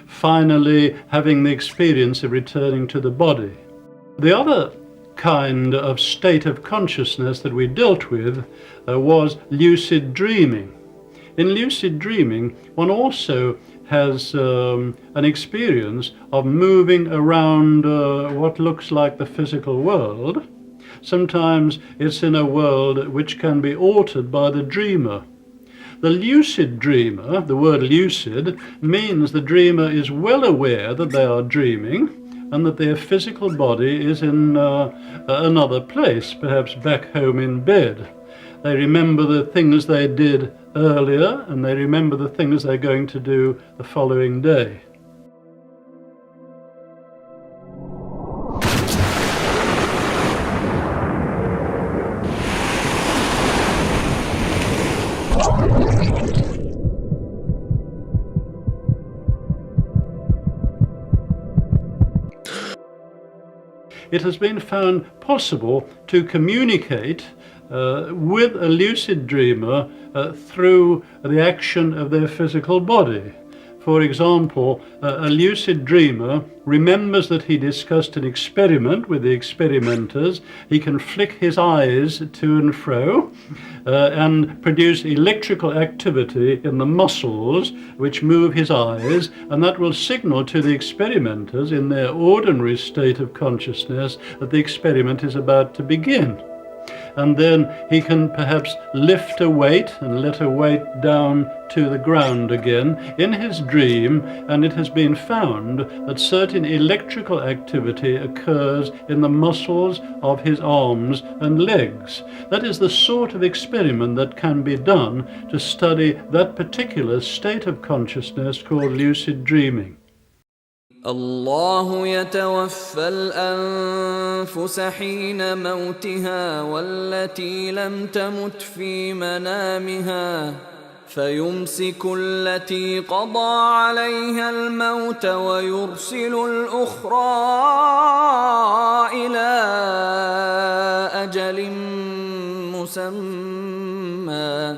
finally having the experience of returning to the body. The other kind of state of consciousness that we dealt with was lucid dreaming. In lucid dreaming, one also has an experience of moving around what looks like the physical world. Sometimes it's in a world which can be altered by the dreamer. The lucid dreamer, the word lucid, means the dreamer is well aware that they are dreaming and that their physical body is in another place, perhaps back home in bed. They remember the things they did earlier and they remember the things they're going to do the following day. It has been found possible to communicate with a lucid dreamer through the action of their physical body. For example, a lucid dreamer remembers that he discussed an experiment with the experimenters. He can flick his eyes to and fro and produce electrical activity in the muscles which move his eyes, and that will signal to the experimenters in their ordinary state of consciousness that the experiment is about to begin. And then he can perhaps lift a weight and let a weight down to the ground again in his dream, and it has been found that certain electrical activity occurs in the muscles of his arms and legs. That is the sort of experiment that can be done to study that particular state of consciousness called lucid dreaming. الله يتوفى الأنفس حين موتها والتي لم تمت في منامها فيمسك التي قضى عليها الموت ويرسل الأخرى إلى أجل مسمى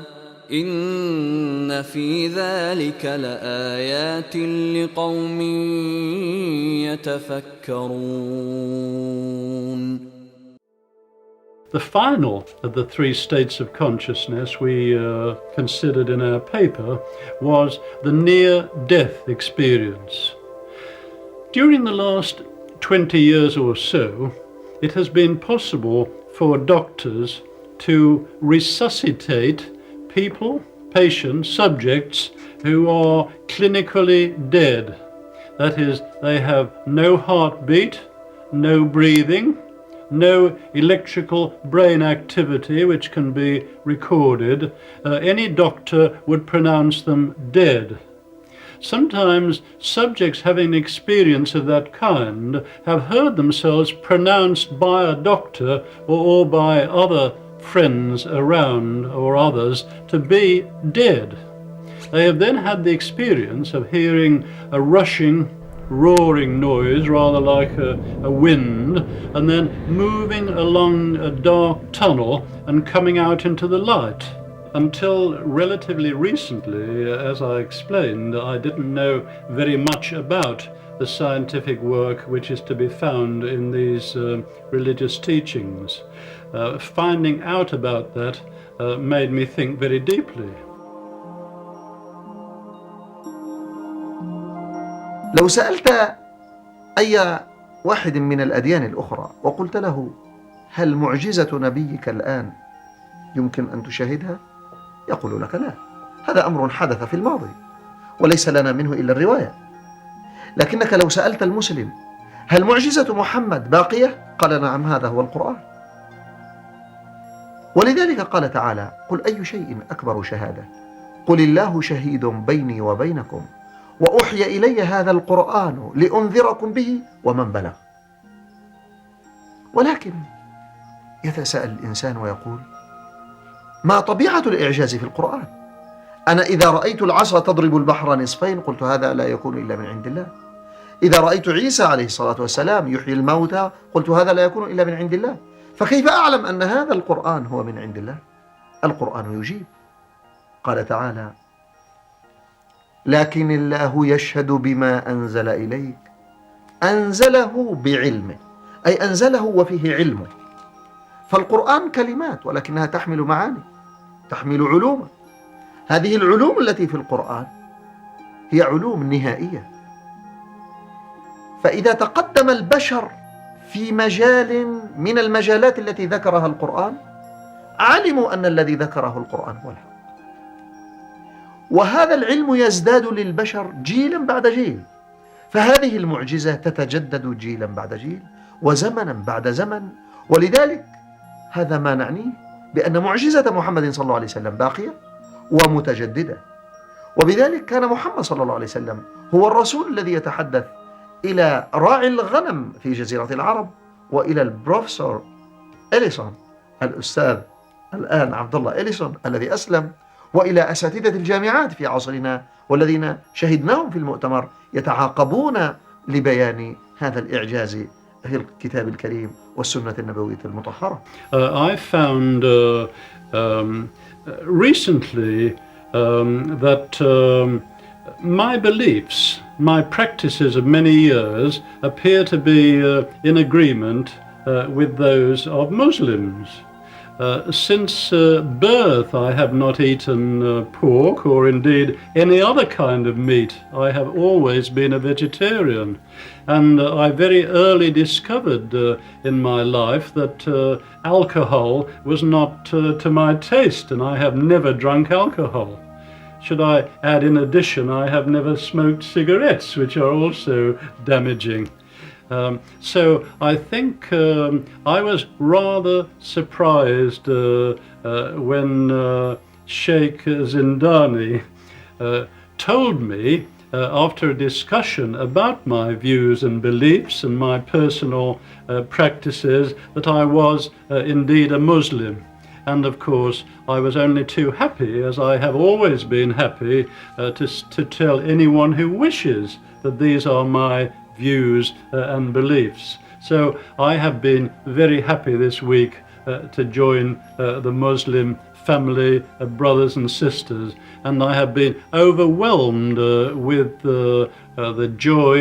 إن في ذلك لآيات لقوم يتفكرون. The final of the three states of consciousness we considered in our paper was the near-death experience. During the last 20 years or so, it has been possible for doctors to resuscitate people, patients, subjects who are clinically dead. That is, they have no heartbeat, no breathing, no electrical brain activity which can be recorded. Any doctor would pronounce them dead. Sometimes subjects having experience of that kind have heard themselves pronounced by a doctor or by other friends around or others to be dead. They have then had the experience of hearing a rushing, roaring noise, rather like a wind, and then moving along a dark tunnel and coming out into the light. Until relatively recently, as I explained, I didn't know very much about the scientific work which is to be found in these religious teachings. Finding out about that made me think very deeply. لو سألت أي واحد من الأديان الأخرى وقلت له هل معجزة نبيك الآن يمكن أن تشاهدها؟ يقول لك لا، هذا أمر حدث في الماضي وليس لنا منه إلا الرواية. لكنك لو سألت المسلم هل معجزة محمد باقية؟ قال نعم، هذا هو القرآن. ولذلك قال تعالى: قل أي شيء أكبر شهادة قل الله شهيد بيني وبينكم وأوحي إلي هذا القرآن لأنذركم به ومن بلغ. ولكن يتساءل الإنسان ويقول: ما طبيعة الإعجاز في القرآن؟ أنا إذا رأيت العصا تضرب البحر نصفين قلت هذا لا يكون إلا من عند الله. إذا رأيت عيسى عليه الصلاة والسلام يحيي الموتى قلت هذا لا يكون إلا من عند الله. فكيف أعلم أن هذا القرآن هو من عند الله؟ القرآن يجيب. قال تعالى: لكن الله يشهد بما أنزل إليك. أنزله بعلمه، أي أنزله وفيه علمه. فالقرآن كلمات ولكنها تحمل معاني، تحمل علوما. هذه العلوم التي في القرآن هي علوم نهائية. فإذا تقدم البشر في مجال من المجالات التي ذكرها القرآن علموا أن الذي ذكره القرآن هو الحق. وهذا العلم يزداد للبشر جيلا بعد جيل، فهذه المعجزة تتجدد جيلا بعد جيل وزمنا بعد زمن. ولذلك هذا ما نعنيه بأن معجزة محمد صلى الله عليه وسلم باقية ومتجددة. وبذلك كان محمد صلى الله عليه وسلم هو الرسول الذي يتحدث إلى راعي الغنم في جزيرة العرب، وإلى البروفيسور إليسون، الأستاذ الآن عبد الله إليسون الذي أسلم، وإلى أساتذة الجامعات في عصرنا والذين شهدناهم في المؤتمر يتعاقبون لبيان هذا الإعجاز في الكتاب الكريم والسنة النبوية المطهرة. I found recently that my beliefs, my practices of many years appear to be in agreement with those of Muslims. Since birth I have not eaten pork or indeed any other kind of meat. I have always been a vegetarian, and I very early discovered in my life that alcohol was not to my taste, and I have never drunk alcohol. Should I add in addition, I have never smoked cigarettes, which are also damaging. So I think I was rather surprised when Sheikh Zindani told me after a discussion about my views and beliefs and my personal practices that I was indeed a Muslim. And of course I was only too happy, as I have always been happy, to tell anyone who wishes that these are my views and beliefs. So I have been very happy this week to join the Muslim family of brothers and sisters, and I have been overwhelmed with the joy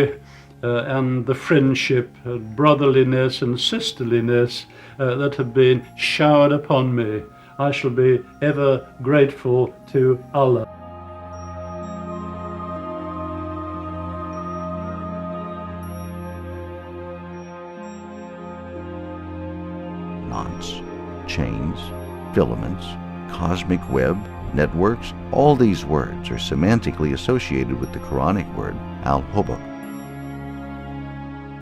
and the friendship, brotherliness and sisterliness that have been showered upon me. I shall be ever grateful to Allah. Knots, chains, filaments, cosmic web, networks, all these words are semantically associated with the Quranic word al-hubab.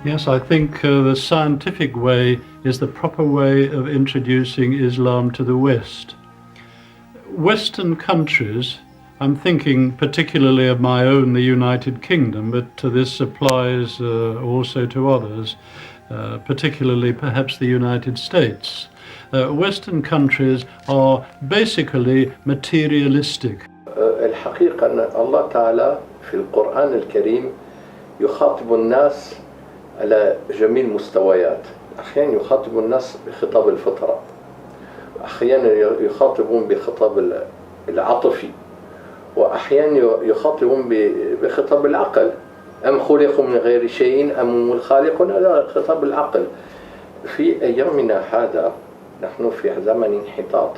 Yes, I think the scientific way is the proper way of introducing Islam to the West. Western countries, I'm thinking particularly of my own, the United Kingdom, but this applies also to others, particularly perhaps the United States. Western countries are basically materialistic. الحقيقة أن الله تعالى في القرآن الكريم يخاطب الناس على جميع المستويات. أحيانا يخاطب الناس بخطاب الفطرة، أحيانا يخاطبون بخطاب العاطفي، وأحيانا يخاطبون بخطاب العقل. أم خلقوا من غير شيء أم هم الخالقون؟ هذا خطاب العقل. في أيامنا هذا نحن في زمن انحطاط،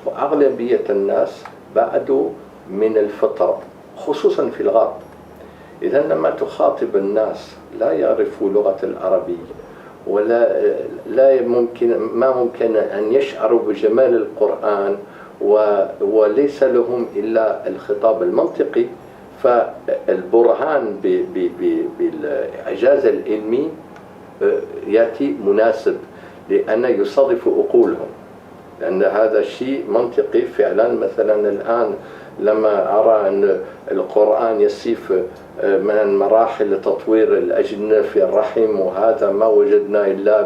وأغلبية الناس بعدوا من الفطرة خصوصا في الغرب. إذا لما تخاطب الناس لا يعرفوا لغة العربية ولا ما ممكن أن يشعروا بجمال القرآن وليس لهم إلا الخطاب المنطقي، فالبرهان بالإعجاز العلمي يأتي مناسب لأن يصادف عقولهم، لأن هذا شيء منطقي فعلا. مثلا الآن لما أرى أن القرآن يصف من مراحل تطوير الأجنة في الرحم، وهذا ما وجدنا إلا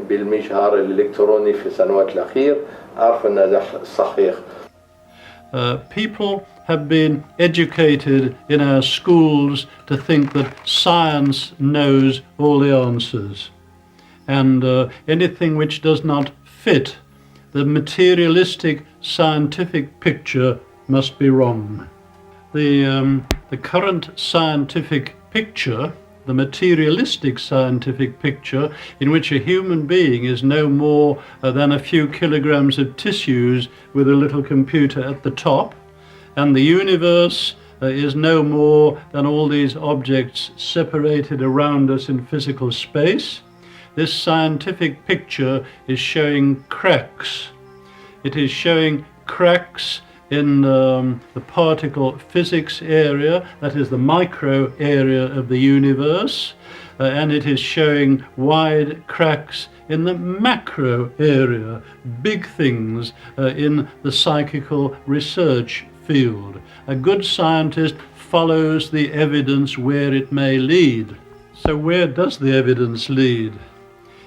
بالمجهر الإلكتروني في السنوات الأخيرة، أعرف أن هذا صحيح. People have been educated in our schools to think that science knows all the answers, and anything which does not fit the materialistic scientific picture must be wrong. the current scientific picture, the materialistic scientific picture, in which a human being is no more than a few kilograms of tissues with a little computer at the top, and the universe is no more than all these objects separated around us in physical space. This scientific picture is showing cracks. It is showing cracks in the particle physics area, that is the micro area of the universe, and it is showing wide cracks in the macro area, big things in the psychical research field. A good scientist follows the evidence where it may lead. So where does the evidence lead?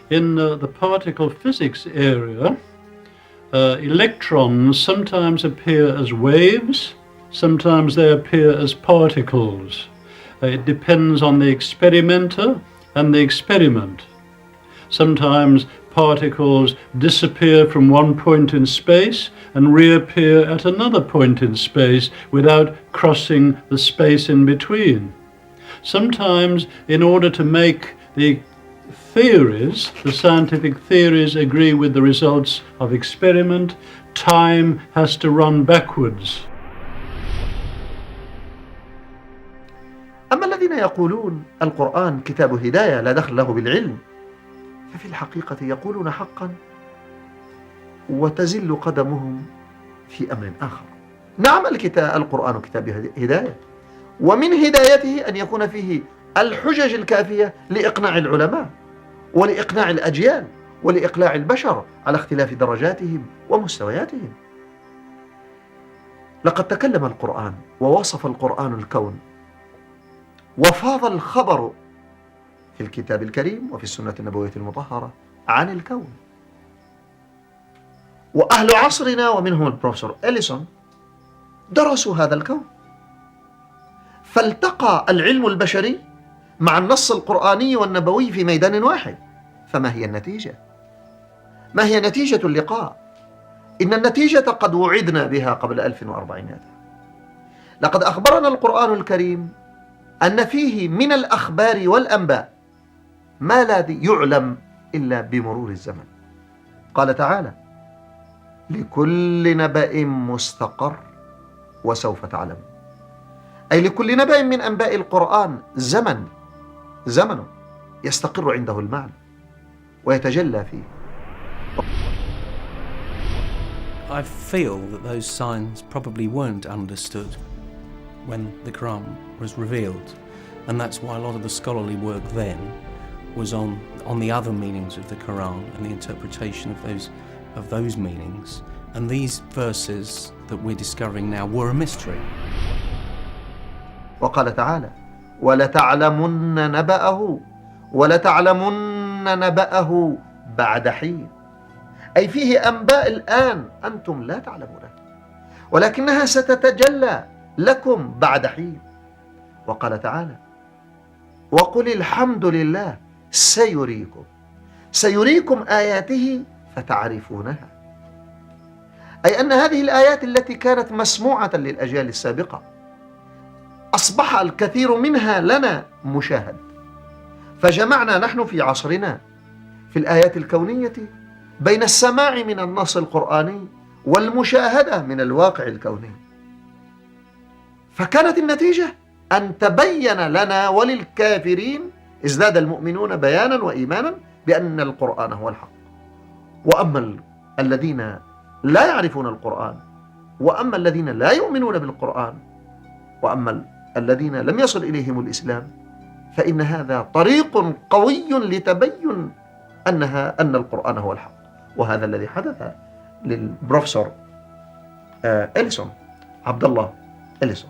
In the particle physics area, electrons sometimes appear as waves, sometimes they appear as particles. It depends on the experimenter and the experiment. Sometimes particles disappear from one point in space and reappear at another point in space without crossing the space in between. Sometimes, in order to make the theories, the scientific theories, agree with the results of experiment, time has to run backwards. أما الذين يقولون القرآن كتاب هداية لا دخل له بالعلم، ففي الحقيقة يقولون حقا وتزل قدمهم في أمر آخر. نعم، القرآن كتاب هداية، ومن هدايته أن يكون فيه الحجج الكافية لإقناع العلماء ولإقناع الأجيال ولإقلاع البشر على اختلاف درجاتهم ومستوياتهم. لقد تكلم القرآن ووصف القرآن الكون، وفاض الخبر في الكتاب الكريم وفي السنة النبوية المطهرة عن الكون. وأهل عصرنا ومنهم البروفيسور إليسون درسوا هذا الكون، فالتقى العلم البشري مع النص القرآني والنبوي في ميدان واحد. فما هي النتيجة؟ ما هي نتيجة اللقاء؟ إن النتيجة قد وعدنا بها قبل 1400. لقد أخبرنا القرآن الكريم أن فيه من الأخبار والأنباء ما لا يعلم إلا بمرور الزمن. قال تعالى: لكل نبأ مستقر وسوف تعلم. أي لكل نبأ من أنباء القرآن زمن يستقر عنده المعنى ويتجلى فيه. I feel that those signs probably weren't understood when the Quran was revealed, and that's why a lot of the scholarly work then was on the other meanings of the Quran and the interpretation of those meanings, and these verses that we're discovering now were a mystery. وقال تعالى: ولتعلمن نبأه بعد حين. أي فيه أنباء الآن أنتم لا تعلمونها، ولكنها ستتجلى لكم بعد حين. وقال تعالى: وقل الحمد لله سيريكم آياته فتعرفونها. أي أن هذه الآيات التي كانت مسموعة للأجيال السابقة أصبح الكثير منها لنا مشاهد، فجمعنا نحن في عصرنا في الآيات الكونية بين السماع من النص القرآني والمشاهدة من الواقع الكوني. فكانت النتيجة أن تبين لنا وللكافرين، ازداد المؤمنون بيانا وإيمانا بأن القرآن هو الحق. وأما الذين لا يعرفون القرآن، وأما الذين لا يؤمنون بالقرآن، وأما الذين لم يصل إليهم الإسلام، فإن هذا طريق قوي لتبين أن القرآن هو الحق. وهذا الذي حدث للبروفيسور إليسون، عبد الله إليسون.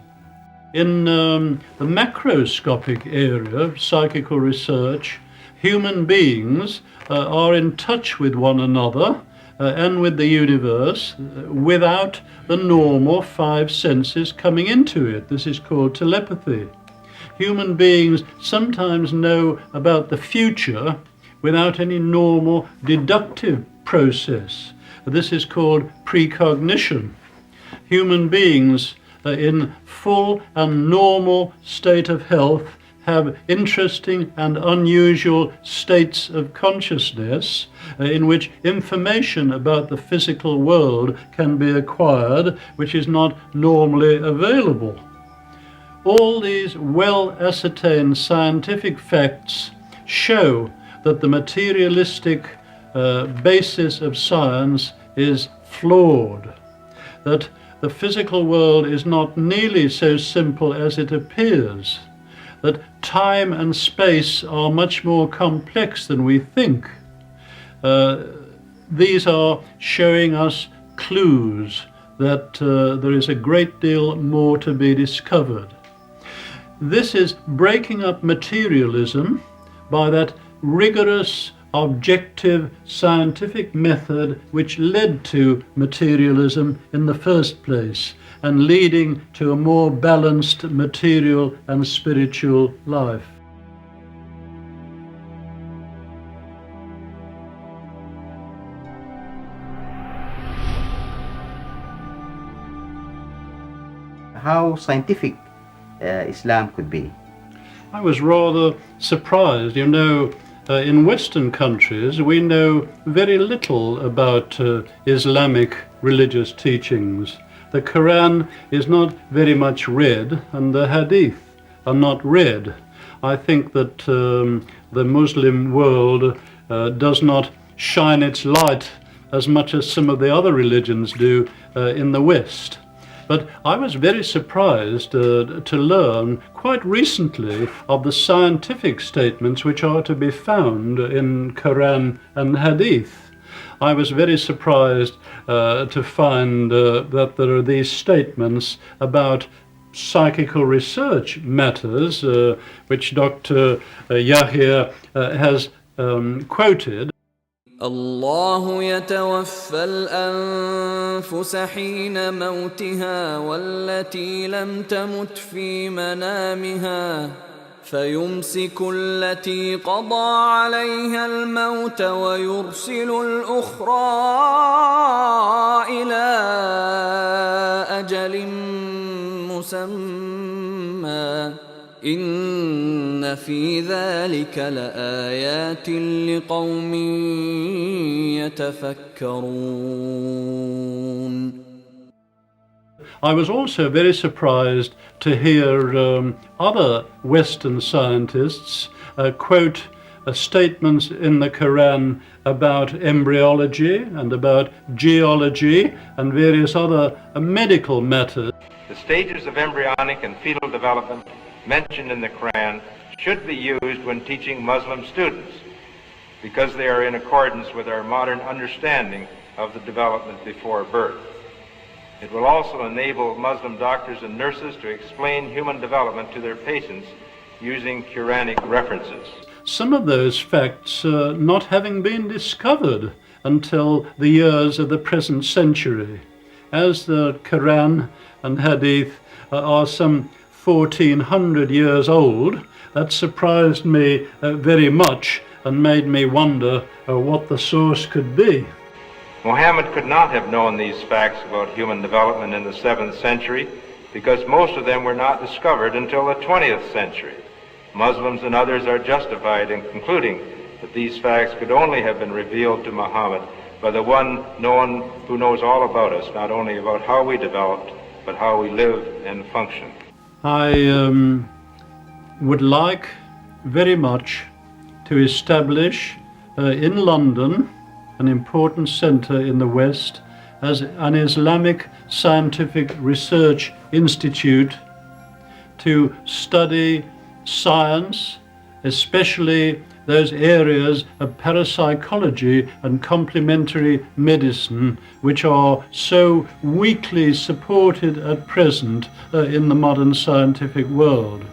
In the macroscopic area of psychical research, human beings are in touch with one another and with the universe without the normal five senses coming into it. This is called telepathy. Human beings sometimes know about the future without any normal deductive process. This is called precognition. Human beings in full and normal state of health have interesting and unusual states of consciousness in which information about the physical world can be acquired, which is not normally available. All these well-ascertained scientific facts show that the materialistic basis of science is flawed, that the physical world is not nearly so simple as it appears, that time and space are much more complex than we think. These are showing us clues that there is a great deal more to be discovered. This is breaking up materialism by that rigorous, objective, scientific method which led to materialism in the first place, and leading to a more balanced material and spiritual life. How scientific Islam could be? I was rather surprised. You know, in Western countries we know very little about Islamic religious teachings. The Quran is not very much read, and the Hadith are not read. I think that the Muslim world does not shine its light as much as some of the other religions do in the West. But I was very surprised to learn quite recently of the scientific statements which are to be found in Quran and Hadith. I was very surprised to find that there are these statements about psychical research matters, which Dr. Yahya has quoted. الله يتوفى الأنفس حين موتها والتي لم تمت في منامها فيمسك التي قضى عليها الموت ويرسل الأخرى إلى أجل مسمى إن في ذلك لآيات لقوم يتفكرون. I was also very surprised to hear other Western scientists quote statements in the Quran about embryology and about geology and various other medical matters. The stages of embryonic and fetal development mentioned in the Quran should be used when teaching Muslim students because they are in accordance with our modern understanding of the development before birth. It will also enable Muslim doctors and nurses to explain human development to their patients using Quranic references. Some of those facts not having been discovered until the years of the present century. As the Quran and Hadith are some 1400 years old, that surprised me very much and made me wonder what the source could be. Muhammad could not have known these facts about human development in the 7th century because most of them were not discovered until the 20th century. Muslims and others are justified in concluding that these facts could only have been revealed to Muhammad by the one who knows all about us, not only about how we developed, but how we live and function. I would like very much to establish in London an important centre in the West as an Islamic scientific research institute to study science, especially those areas of parapsychology and complementary medicine which are so weakly supported at present in the modern scientific world.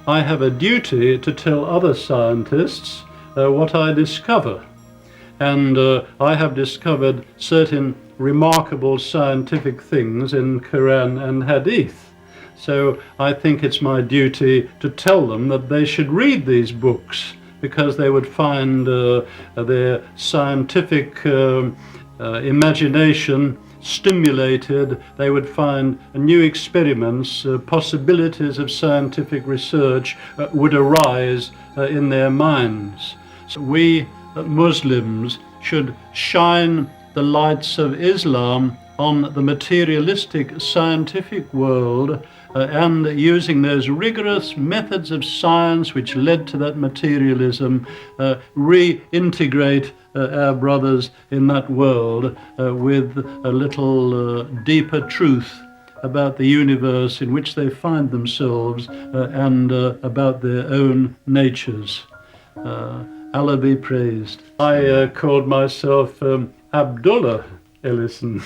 I have a duty to tell other scientists what I discover, and I have discovered certain remarkable scientific things in Quran and Hadith. So I think it's my duty to tell them that they should read these books, because they would find their scientific imagination stimulated, they would find new experiments, possibilities of scientific research would arise in their minds. So we Muslims should shine the lights of Islam on the materialistic scientific world and using those rigorous methods of science which led to that materialism, reintegrate our brothers in that world with a little deeper truth about the universe in which they find themselves and about their own natures. Allah be praised. I called myself Abdullah Ellison.